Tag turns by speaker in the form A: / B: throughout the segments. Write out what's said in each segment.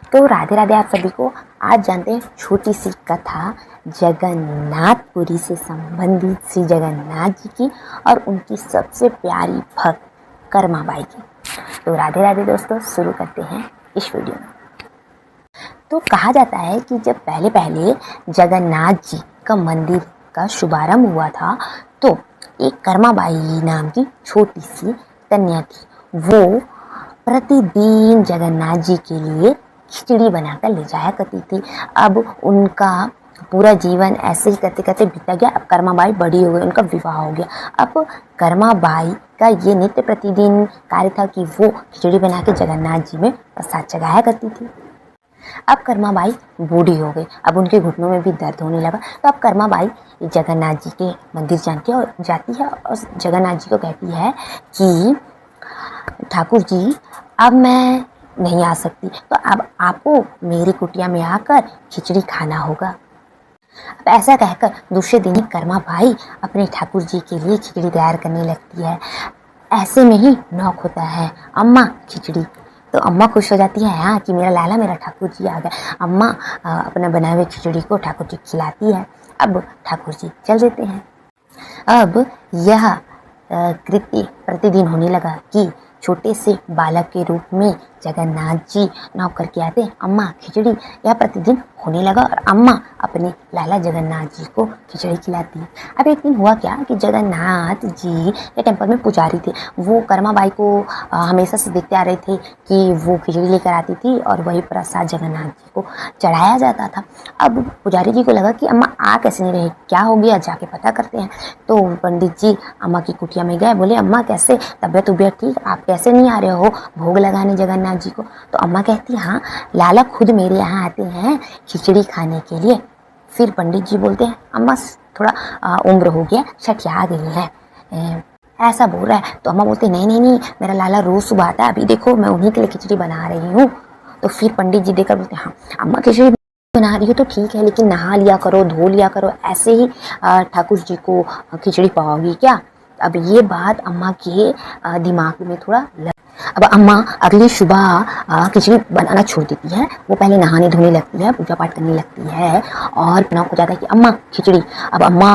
A: तो राधे राधे आप सभी को। आज जानते हैं छोटी सी कथा जगन्नाथपुरी से संबंधित श्री जगन्नाथ जी की और उनकी सबसे प्यारी भक्त कर्माबाई की। तो राधे राधे दोस्तों, शुरू करते हैं इस वीडियो में। तो कहा जाता है कि जब पहले पहले जगन्नाथ जी का मंदिर का शुभारंभ हुआ था तो एक कर्माबाई नाम की छोटी सी कन्या थी। वो प्रतिदिन जगन्नाथ जी के लिए खिचड़ी बनाकर ले जाया करती थी। अब उनका पूरा जीवन ऐसे ही करते करते बीता गया। अब कर्माबाई बड़ी हो गई, उनका विवाह हो गया। अब कर्माबाई का ये नित्य प्रतिदिन कार्य था कि वो खिचड़ी बना के जगन्नाथ जी में प्रसाद चढ़ाया करती थी। अब कर्माबाई बूढ़ी हो गई, अब उनके घुटनों में भी दर्द होने लगा। तो अब कर्माबाई जगन्नाथ जी के मंदिर जाती है और जगन्नाथ जी को कहती है कि ठाकुर जी, अब मैं नहीं आ सकती, तो अब आपको मेरी कुटिया में आकर खिचड़ी खाना होगा। अब ऐसा कहकर दूसरे दिन ही कर्माबाई अपने ठाकुर जी के लिए खिचड़ी तैयार करने लगती है। ऐसे में ही नॉक होता है, अम्मा खिचड़ी। तो अम्मा खुश हो जाती है, हाँ कि मेरा लाला, मेरा ठाकुर जी आ गया। अम्मा अपने बनाए हुए खिचड़ी को ठाकुर जी खिलाती है। अब ठाकुर जी चल देते हैं। अब यह कृत्य प्रतिदिन होने लगा कि छोटे से बालक के रूप में जगन्नाथ जी नौक करके आते, अम्मा खिचड़ी। यह प्रतिदिन होने लगा और अम्मा अपने लाला जगन्नाथ जी को खिचड़ी खिलाती है। अब एक दिन हुआ क्या कि जगन्नाथ जी के टेम्पल में पुजारी थे। वो कर्माबाई को हमेशा से देखते आ रहे थे कि वो खिचड़ी लेकर आती थी और वही प्रसाद जगन्नाथ जी को चढ़ाया जाता था। अब पुजारी जी को लगा कि अम्मा आ कैसे नहीं रही, क्या हो गया, जाके पता करते हैं। तो पंडित जी अम्मा की कुटिया में गए, बोले अम्मा कैसे, तबीयत ठीक, आप कैसे नहीं आ रहे हो भोग लगाने जगन्नाथ जी को। तो अम्मा कहती, हाँ लाला खुद मेरे यहाँ आते हैं खिचड़ी खाने के लिए। फिर पंडित जी बोलते हैं, अम्मा थोड़ा उम्र हो गया, छठिया गई है, ऐसा बोल रहा है। तो अम्मा बोलते, नहीं नहीं नहीं, मेरा लाला रोज सुबह आता है, अभी देखो मैं उन्हीं के लिए खिचड़ी बना रही हूँ। तो फिर पंडित जी देखकर बोलते, हाँ अम्मा खिचड़ी बना रही हो तो ठीक है, लेकिन नहा लिया करो, धो लिया करो, ऐसे ही ठाकुर जी को खिचड़ी पाओगी क्या। अब ये बात अम्मा के दिमाग में थोड़ा अब अम्मा अगली सुबह खिचड़ी बनाना छोड़ देती है। वो पहले नहाने धोने लगती है, पूजा पाठ करने लगती है और प्रणव को जाता है कि अम्मा खिचड़ी। अब अम्मा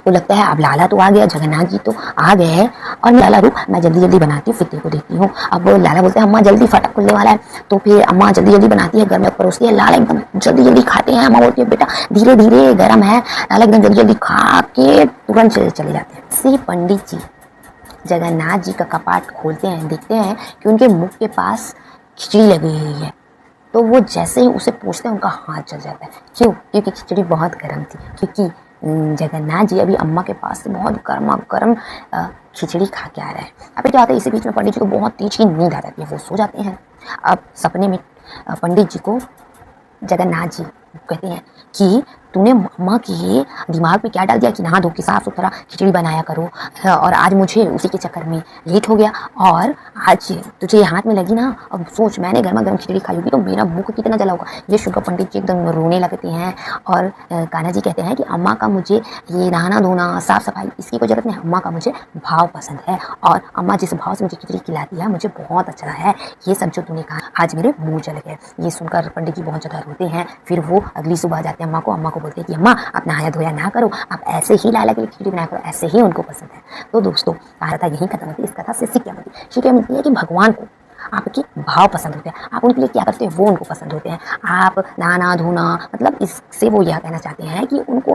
A: को लगता है अब लाला तो आ गया, जगन्नाथ जी तो आ गए हैं और लाला रुक, मैं जल्दी जल्दी बनाती हूँ, फिर को देती हूँ। अब लाला बोलते हैं अम्मा जल्दी, फटक खुलने वाला है। तो फिर अम्मा जल्दी जल्दी बनाती है, घर में परोसती है, लाला एकदम जल्दी जल्दी खाते हैं। अम्मा बोलती है बेटा धीरे धीरे गर्म है। लाला एकदम जल्दी जल्दी खा के तुरंत चले जाते हैं। से पंडित जी जगन्नाथ जी का कपाट खोलते हैं, देखते हैं कि उनके मुख के पास खिचड़ी लगी हुई है। तो वो जैसे ही उसे पूछते हैं उनका हाथ जल जाता है। क्यों? क्योंकि खिचड़ी बहुत गर्म थी, क्योंकि जगन्नाथ जी अभी अम्मा के पास से बहुत गर्मा गर्म खिचड़ी खा के आ रहे हैं। अब क्या होता है, इसी बीच में पंडित जी को बहुत तेज की नींद आ जाती है, वो सो जाते हैं। अब सपने में पंडित जी को जगन्नाथ जी कहते हैं कि तूने अम्मा के दिमाग में क्या डाल दिया कि नहा धो के साफ सुथरा खिचड़ी बनाया करो, और आज मुझे उसी के चक्कर में लेट हो गया और आज तुझे हाथ में लगी ना। अब सोच, मैंने गर्मा गर्म खिचड़ी खाई होगी तो मेरा मुंह कितना जला होगा। ये सुनकर पंडित जी एकदम रोने लगते हैं और कान्हा जी कहते हैं कि अम्मा का मुझे ये नहाना धोना साफ सफाई इसकी कोई जरूरत नहीं, अम्मा का मुझे भाव पसंद है और अम्मा जिस भाव से मुझे खिचड़ी खिलाती है मुझे बहुत अच्छा है। ये सब जो तूने कहा आज मेरे मुँह जल गए। ये सुनकर पंडित जी बहुत ज़्यादा रोते हैं। फिर वो अगली सुबह जाते हैं अम्मा को बोलते हैं कि अम्मा आप नहाया धोया ना करो, आप ऐसे ही लाला के लिए खिचड़ी बनाया करो, ऐसे ही उनको पसंद है। तो दोस्तों कथा यही खत्म होती है। इस कथा से सीख क्या मिलती है? सीख क्या मिलती है कि भगवान को आपके भाव पसंद होते हैं, आप उनके लिए क्या करते हैं वो उनको पसंद होते हैं। आप नहाना धोना मतलब इससे वो यह कहना चाहते हैं कि उनको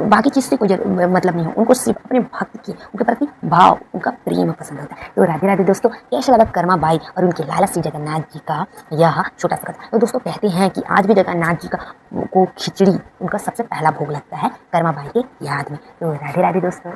A: बाकी चीज़ से कोई मतलब नहीं हो, उनको सिर्फ अपने भक्त की उनके प्रति भाव, उनका प्रेम पसंद होता है। तो राधे राधे दोस्तों, कैसा लगा कर्माबाई और उनके लाला श्री जगन्नाथ जी का यह छोटा सा कथा। तो दोस्तों कहते हैं कि आज भी जगन्नाथ जी का को खिचड़ी उनका सबसे पहला भोग लगता है कर्माबाई के याद में। तो राधे राधे दोस्तों।